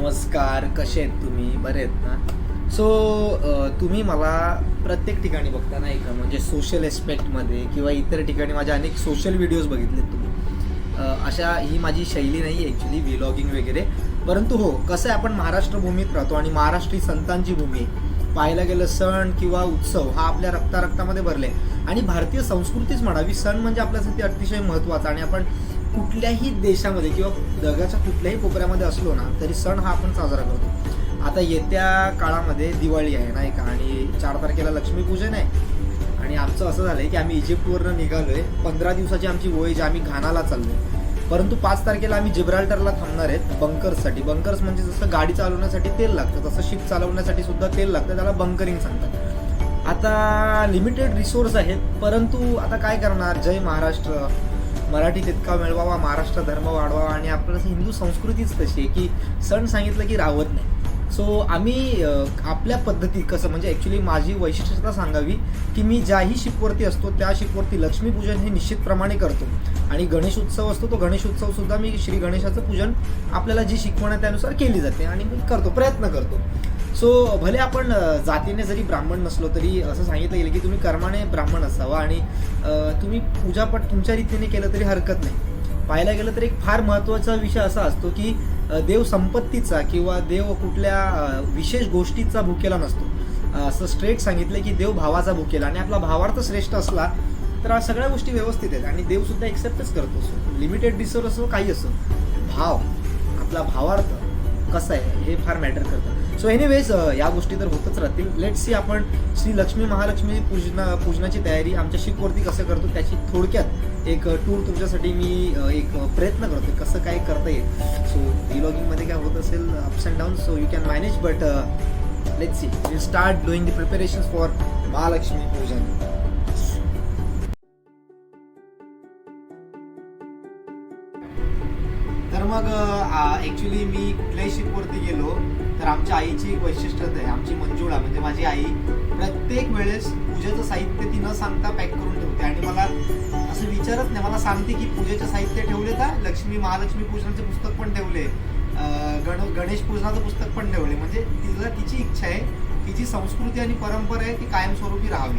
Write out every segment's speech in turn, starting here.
नमस्कार, कसे आहेत तुम्ही? बरे आहेत ना? सो तुम्ही मला प्रत्येक ठिकाणी बघता नाही का, म्हणजे सोशल एस्पेक्टमध्ये किंवा इतर ठिकाणी माझ्या अनेक सोशल व्हिडिओज बघितलेत तुम्ही. अशा ही माझी शैली नाही आहे ॲक्च्युली व्लॉगिंग वगैरे. परंतु हो, कसं आहे, आपण महाराष्ट्र भूमीत राहतो आणि महाराष्ट्र ही संतांची भूमी आहे. पाहायला गेलं सण किंवा उत्सव हा आपल्या रक्तारक्तामध्ये भरले आणि भारतीय संस्कृतीच म्हणावी. सण म्हणजे आपल्यासाठी अतिशय महत्त्वाचा आणि आपण कुठल्याही देशामध्ये किंवा जगाच्या कुठल्याही कोपऱ्यामध्ये असलो ना तरी सण हा आपण साजरा करतो. आता येत्या काळामध्ये दिवाळी आहे नाही का, आणि 4 तारखेला लक्ष्मीपूजन आहे. आणि आमचं असं झालं आहे की आम्ही इजिप्तवरनं निघालो आहे. 15 दिवसाची आमची वोयेज, आम्ही घानाला चाललो आहे. परंतु 5 तारखेला आम्ही जिब्राल्टरला थांबणार आहेत बंकर्ससाठी. बंकर्स म्हणजे जसं गाडी चालवण्यासाठी तेल लागतं तसं शिप चालवण्यासाठी सुद्धा तेल लागतं, त्याला बंकरिंग सांगतात. आता लिमिटेड रिसोर्स आहेत, परंतु आता काय करणार. जय महाराष्ट्र, मराठी तितका मिळवावा, महाराष्ट्र धर्म वाढवावा. आणि आपलं हिंदू संस्कृतीच तशी आहे की सण सांगितलं की राहत नाही. सो आम्ही आपल्या पद्धतीत कसं, म्हणजे ॲक्च्युली माझी वैशिष्ट्यता सांगावी की मी ज्याही शिपवरती असतो त्या शिपवरती लक्ष्मीपूजन हे निश्चितप्रमाणे करतो. आणि गणेश उत्सव असतो तो गणेश उत्सवसुद्धा मी श्री गणेशाचं पूजन आपल्याला जी शिकवण आहे त्यानुसार केली जाते आणि मी करतो, प्रयत्न करतो. सो भले आपण जातीने जरी ब्राह्मण नसलो तरी असं सांगितलं गेलं की तुम्ही कर्माने ब्राह्मण असावा आणि तुम्ही पूजापाठ तुमच्या रीतीने केलं तरी हरकत नाही. पाहायला गेलं तर एक फार महत्त्वाचा विषय असा असतो की देव संपत्तीचा किंवा देव कुठल्या विशेष गोष्टीचा भुकेला नसतो. असं स्ट्रेट सांगितलं की देव भावाचा भुकेला, आणि आपला भावार्थ श्रेष्ठ असला तर सगळ्या गोष्टी व्यवस्थित आहेत आणि देवसुद्धा एक्सेप्टच करतो. सो लिमिटेड रिसोर्स असो काही असो, भाव, आपला भावार्थ कसं आहे हे फार मॅटर करतं. सो एनिवेज या गोष्टी तर होतच राहतील. लेट्स सी आपण श्री लक्ष्मी महालक्ष्मी पूजनाची तयारी आमच्या शिपवरती कसं करतो त्याची थोडक्यात एक टूर तुमच्यासाठी मी एक प्रयत्न करतो कसं काय करता येईल. सो व्लॉगिंगमध्ये काय होत असेल ups and down, so you can manage, but let's see will start doing the preparations for Mahalakshmi पूजन. तर मग ॲक्च्युली मी कुठल्याही शिपवरती गेलो तर आमच्या आईची एक वैशिष्ट्यता आहे. आमची मंजुळा म्हणजे माझी आई प्रत्येक वेळेस पूजेचं साहित्य ती न सांगता पॅक करून ठेवते आणि मला असं विचारत नाही, मला सांगते की पूजेचं साहित्य ठेवले का, लक्ष्मी महालक्ष्मी पूजनाचे पुस्तक पण ठेवले, गणेश पूजनाचं पुस्तक पण ठेवले. म्हणजे तिला तिची इच्छा आहे, तिची संस्कृती आणि परंपरा आहे ती कायमस्वरूपी राहावी.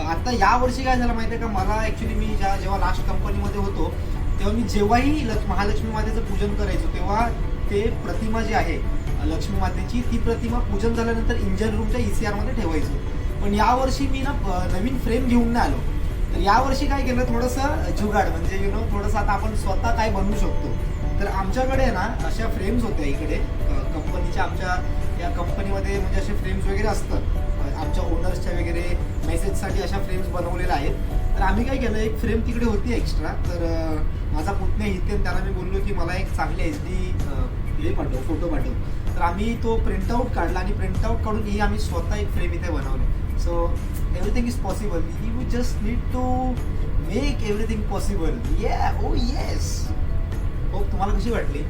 आता यावर्षी काय झालं माहिती आहे का, मला ॲक्च्युली मी जेव्हा लास्ट कंपनीमध्ये होतो तेव्हा मी जेव्हाही महालक्ष्मी मातेचं पूजन करायचो तेव्हा ते प्रतिमा जी आहे लक्ष्मी मातेची ती प्रतिमा पूजन झाल्यानंतर इंजिन रूमच्या ECR मध्ये ठेवायचो. पण यावर्षी मी ना नवीन फ्रेम घेऊन नाही आलो. तर यावर्षी काय केलं, थोडंसं जुगाड, म्हणजे थोडंसं आता आपण स्वतः काय बनवू शकतो. तर आमच्याकडे ना अशा फ्रेम्स होत्या इकडे कंपनीच्या, आमच्या या कंपनीमध्ये म्हणजे असे फ्रेम्स वगैरे असतात आमच्या ओनर्सच्या वगैरे मेसेजसाठी अशा फ्रेम्स बनवलेल्या आहेत. तर आम्ही काय केलं, एक फ्रेम तिकडे होती एक्स्ट्रा. तर माझा पुतण्या इथे, त्याला मी बोललो की मला एक चांगले HD पाठव, फोटो पाठव. तर आम्ही तो प्रिंटआउट काढला आणि प्रिंटआउट काढून ही आम्ही स्वतः एक फ्रेम इथे बनवली. So everything is possible, you just need to make everything possible. Oh yes. हो, तुम्हाला कशी वाटली?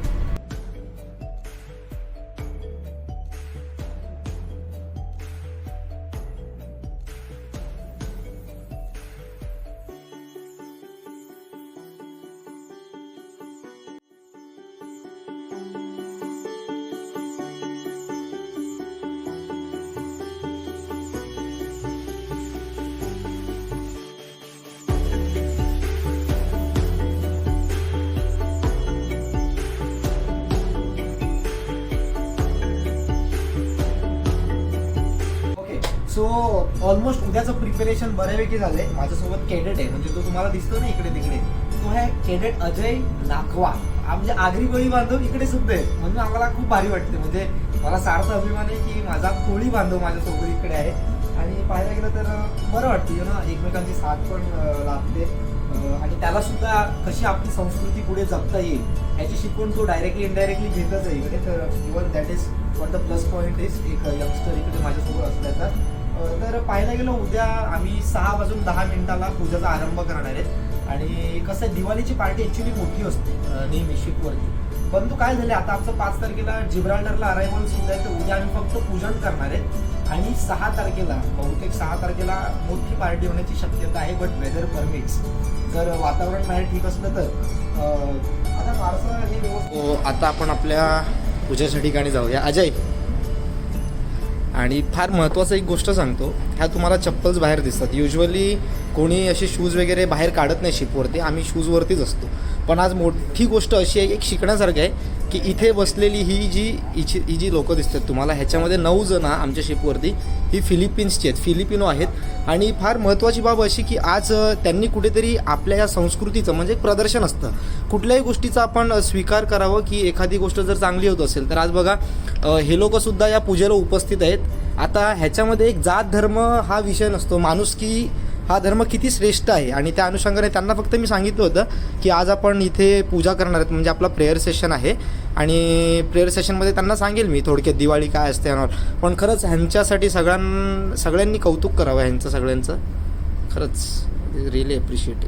सो ऑलमोस्ट उद्याचं प्रिपरेशन बऱ्यापैकी झालंय. माझ्यासोबत कॅडेट आहे, म्हणजे तो तुम्हाला दिसतो ना इकडे तिकडे, तो आहे कॅडेट अजय नाखवा. म्हणजे आगरी कोळी बांधव इकडे सुद्धा आहे. म्हणजे आम्हाला खूप भारी वाटते, म्हणजे मला सार्थ अभिमान आहे की माझा कोळी बांधव माझ्यासोबत इकडे आहे. आणि पाहायला गेलं तर बरं वाटतं ना, एकमेकांची साथ पण लागते आणि त्याला सुद्धा कशी आपली संस्कृती पुढे जपता येईल याची शिकवण तो डायरेक्टली इनडायरेक्टली घेतच आहे इकडे. तर even that is what the plus point is एक यंगस्टर इकडे माझ्यासोबत असल्याचा. तर पाहायला गेलं उद्या आम्ही 6:10 पूजेचा आरंभ करणार आहेत. आणि कसं आहे, दिवाळीची पार्टी ॲक्च्युली मोठी असते नेहमी शिपवरती. परंतु काय झालं, आता आमचं 5 तारखेला जिब्राल्टरला अरायवल सुद्धा आहे. तर उद्या आम्ही फक्त पूजन करणार आहेत आणि 6 तारखेला बहुतेक 6 तारखेला मोठी पार्टी होण्याची शक्यता आहे, बट वेदर परमिट्स. जर वातावरण बाहेर ठीक असलं तर आता फारसं हे व्यवस्थित. आता आपण आपल्या पूजेच्या ठिकाणी जाऊया. अजय, आणि फार महत्त्वाचं एक गोष्ट सांगतो, ह्या तुम्हाला चप्पल्स बाहेर दिसतात. युजली कोणी असे शूज वगैरे बाहेर काढत नाही शिपवरती, आम्ही शूजवरतीच असतो. पण आज मोठी गोष्ट अशी आहे, एक शिकण्यासारखं आहे की इथे बसलेली ही जी लोकं दिसतात तुम्हाला, ह्याच्यामध्ये 9 जण आमच्या शिपवरती ही फिलिपिन्सची आहेत, फिलिपिनो आहेत. आणि फार महत्त्वाची बाब अशी की आज त्यांनी कुठेतरी आपल्या या संस्कृतीचं म्हणजे एक प्रदर्शन असतं, कुठल्याही गोष्टीचा आपण स्वीकार करावं की एखादी गोष्ट जर चांगली होत असेल तर आज बघा हे लोकंसुद्धा या पूजेला उपस्थित आहेत. आता ह्याच्यामध्ये एक जात धर्म हा विषय नसतो, माणुसकी हा धर्म किती श्रेष्ठ आहे. आणि त्या अनुषंगाने त्यांना फक्त मी सांगितलं होतं की आज आपण इथे पूजा करणार आहेत, म्हणजे आपला प्रेयर सेशन आहे. आणि प्रेयर सेशनमध्ये त्यांना सांगेल मी थोडक्यात दिवाळी काय असते यावर. पण खरंच ह्यांच्यासाठी सगळ्यांनी कौतुक करावं ह्यांचं सगळ्यांचं, खरंच रिअली अप्रिशिएट.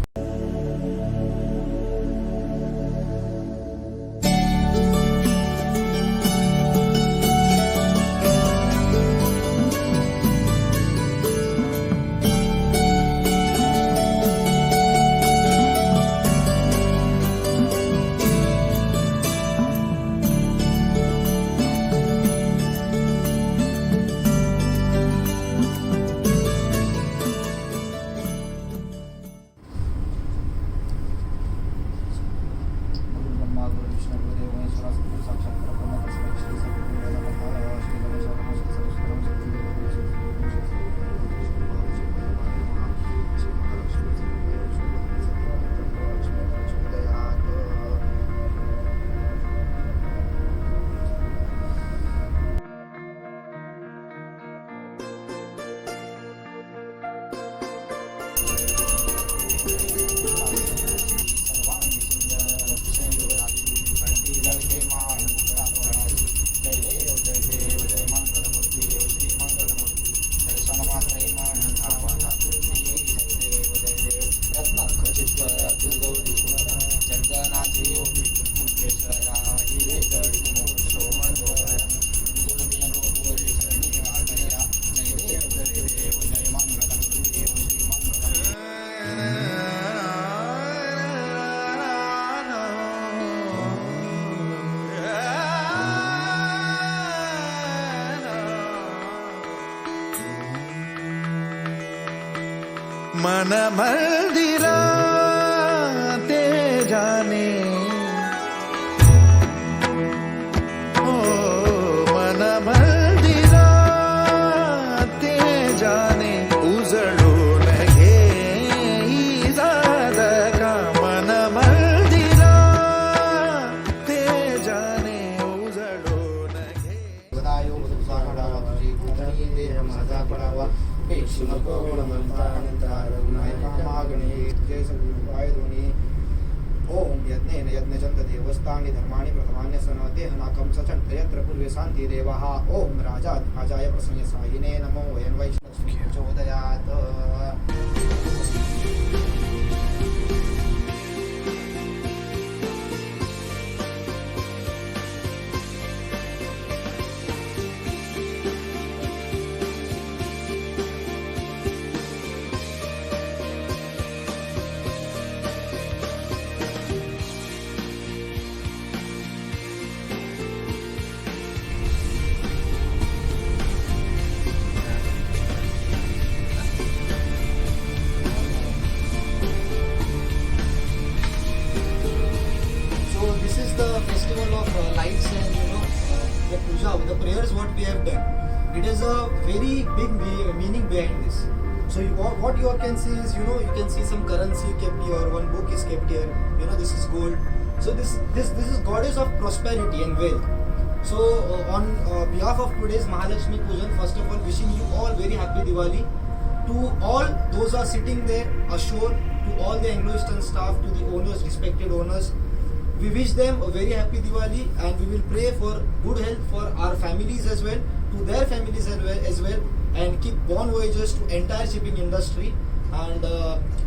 मन मंदिरा ते जाने ओ मन मंदिरा ते जाने उजळून घे जादका मन मंदिरा ते जाने उजळून घे वदायो तुझा घडावा तुझी कुठली देह माझा पडावा पेक्षी नको म्हणता मागणी जय सगुरुपाय ध्वनी ओम यज्ञेन यज्ञचंद देवस्थानी धर्माणि प्रथमान्यसन देहनाकं सचंत यत्र पूर्वे शांती देवः ओम राजाय प्रसन्न सायिने नमो वयं वैष्णवस्मि प्रचोदयात्. Festival of lights and the puja, the prayers what we have done, it is a very big meaning behind this. So what you can see is you can see some currency kept here, one book is kept here, this is gold. So this is goddess of prosperity and wealth. So on behalf of today's Mahalakshmi Pujan, first of all wishing you all very happy Diwali. To all those are sitting there ashore, to all the Anglo-Eastern staff, to the owners, respected owners, we wish them a very happy Diwali, and we will pray for good health for our families as well, to their families as well, and keep bon voyages to entire shipping industry. And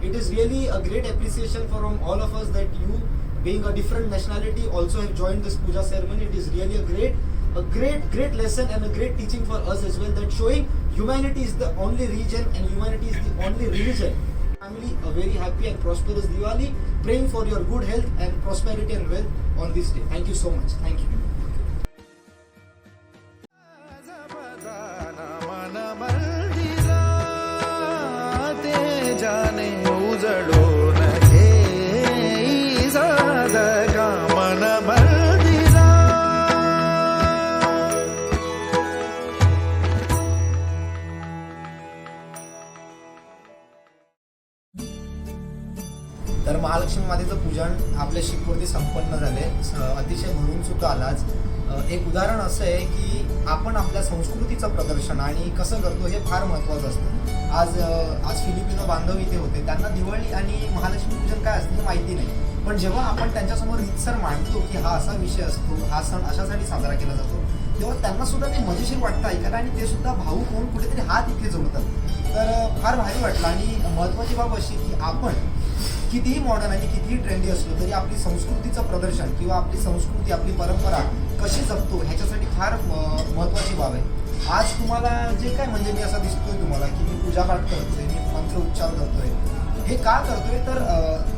it is really a great appreciation from all of us that you, being a different nationality, also have joined this puja ceremony. It is really a great lesson and a great teaching for us as well, that showing humanity is the only region and humanity is the only religion. Family, a very happy and prosperous Diwali, praying for your good health and prosperity and wealth on this day. Thank you so much. Thank you. मन मंदिरा. तर महालक्ष्मी मातेचं पूजन आपल्या शिकवरती संपन्न झाले. अतिशय भरून चुका आलाच. एक उदाहरण असं आहे की आपण आपल्या संस्कृतीचं प्रदर्शन आणि कसं करतो हे फार महत्त्वाचं असतं. आज फिलिपिनो बांधव इथे होते, त्यांना दिवाळी आणि महालक्ष्मी पूजन काय असतं हे माहिती नाही. पण जेव्हा आपण त्यांच्यासमोर रीतसर मांडतो की हा असा विषय असतो, हा सण अशासाठी साजरा केला जातो, तेव्हा त्यांना सुद्धा ते मजेशीर वाटतं ऐकायला आणि ते सुद्धा भावूक होऊन कुठेतरी हात इथे जोडतात. तर फार भारी वाटलं. आणि महत्त्वाची बाब अशी की आपण कितीही मॉडर्न आणि कितीही ट्रेंडी असलो तरी आपली संस्कृतीचं प्रदर्शन किंवा आपली संस्कृती, आपली परंपरा कशी जपतो ह्याच्यासाठी फार महत्त्वाची बाब आहे. आज तुम्हाला जे काय म्हणजे मी असं दिसतोय तुम्हाला की मी पूजापाठ करतोय, मी मंत्र उच्चार करतोय, हे का करतोय तर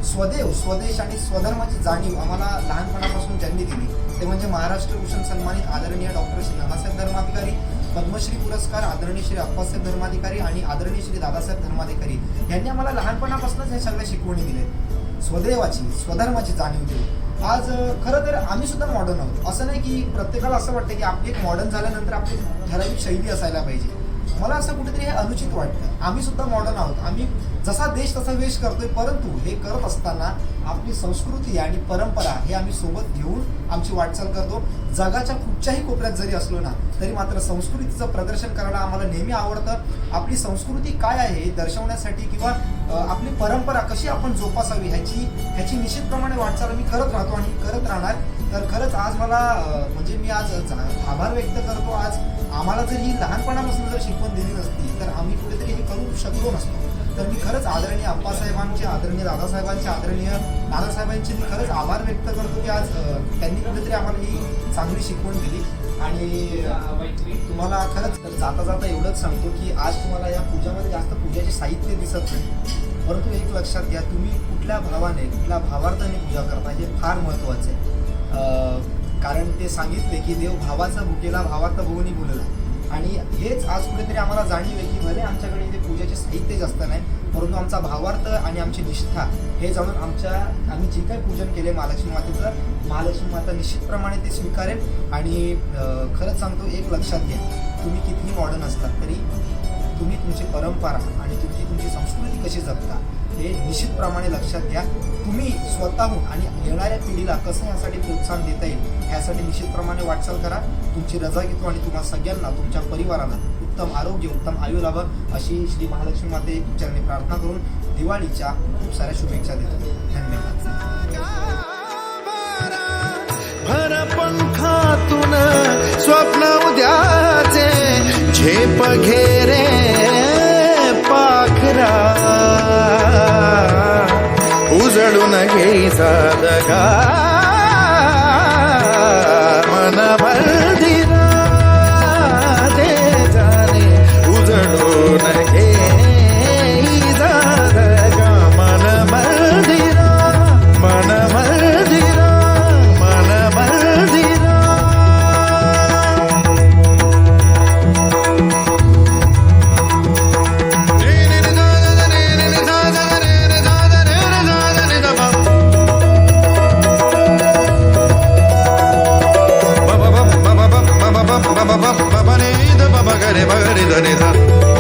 स्वदेश आणि स्वधर्माची जाणीव आम्हाला लहानपणापासून ज्यांनी दिली ते म्हणजे महाराष्ट्र भूषण सन्मानित आदरणीय डॉक्टर श्री नानासाहेब धर्माधिकारी, पद्मश्री पुरस्कार आदरणीय श्री अप्पासाहेब धर्माधिकारी आणि आदरणीय श्री दादासाहेब धर्माधिकारी यांनी आम्हाला लहानपणापासूनच हे सगळ्या शिकवणी दिले. स्वधर्माची जाणीव दिली. आज खरं तर आम्ही सुद्धा मॉडर्न आहोत. असं नाही की प्रत्येकाला असं वाटतं की आपली एक मॉडर्न झाल्यानंतर आपली ठराविक शैली असायला पाहिजे. मला असं कुठेतरी हे अनुचित वाटतं. आम्ही सुद्धा मॉडर्न आहोत. आम्ही जसा देश तसा वेश करतोय, परंतु हे करत असताना आपली संस्कृती आणि परंपरा हे आम्ही सोबत घेऊन आमची वाटचाल करतो. जगाच्या कुठच्याही कोपऱ्यात जरी असलो ना तरी मात्र संस्कृतीचं प्रदर्शन करायला आम्हाला नेहमी आवडतं. आपली संस्कृती काय आहे हे दर्शवण्यासाठी किंवा आपली परंपरा कशी आपण जोपासावी ह्याची निश्चितप्रमाणे वाटचाल मी करत राहतो आणि करत राहणार. तर खरंच आज मला म्हणजे मी आज आभार व्यक्त करतो. आज आम्हाला जर ही लहानपणापासून जर शिकवण दिली नसती तर आम्ही कुठेतरी हे करू शकलो नसतो. तर मी खरंच आदरणीय अप्पासाहेबांचे, आदरणीय दादासाहेबांचे, आदरणीय नानासाहेबांचे मी खरंच आभार व्यक्त करतो की आज त्यांनी कुठेतरी आम्हाला ही चांगली शिकवण दिली. आणि तुम्हाला खरंच तर जाता जाता एवढंच सांगतो की आज तुम्हाला या पूजामध्ये जास्त पूजाचे साहित्य दिसत नाही, परंतु एक लक्षात घ्या, तुम्ही कुठल्या भावाने, कुठल्या भावार्थाने पूजा करता हे फार महत्त्वाचं आहे. कारण ते सांगितले की देव भावाचा भुकेला भावार्थ भुवनी बोलला. आणि हेच आज कुठेतरी आम्हाला जाणीव आहे की भले आमच्याकडे इथे पूजेचे साहित्य जास्त नाही, परंतु आमचा भावार्थ आणि आमची निष्ठा हे जाणून आम्ही जे काही पूजन केले महालक्ष्मी मातेचं, महालक्ष्मी माता निश्चितप्रमाणे ते स्वीकारेल. आणि खरंच सांगतो, एक लक्षात घ्या, तुम्ही कितीही मॉडर्न असतात तरी तुम्ही तुमची परंपरा आणि तुमची संस्कृती कशी जपता हे निश्चितप्रमाणे लक्षात घ्या. तुम्ही स्वतःहून आणि येणाऱ्या पिढीला कसं यासाठी प्रोत्साहन देता येईल ह्यासाठी निश्चितप्रमाणे वाटचाल करा. तुमची रजा घेतो आणि तुम्हा सगळ्यांना, तुमच्या परिवाराला उत्तम आरोग्य, उत्तम आयु लाभो अशी श्री महालक्ष्मी माते चरणी प्रार्थना करून दिवाळीच्या खूप साऱ्या शुभेच्छा देतो. धन्यवाद. भर पंखातून स्वप्न उद्याचे झेप घेरे पाखरा, उजळून घ्यायचा दगा मन मंदिरा. ते जाणे उजळून घ्यायचा दगा मन मंदिरा, मन मंदिरा, मन मंदिरा. Baba, baba, baba, baba, baba, baba, baba, baba, baba, baba, baba, baba, baba, baba, baba, baba, baba, baba,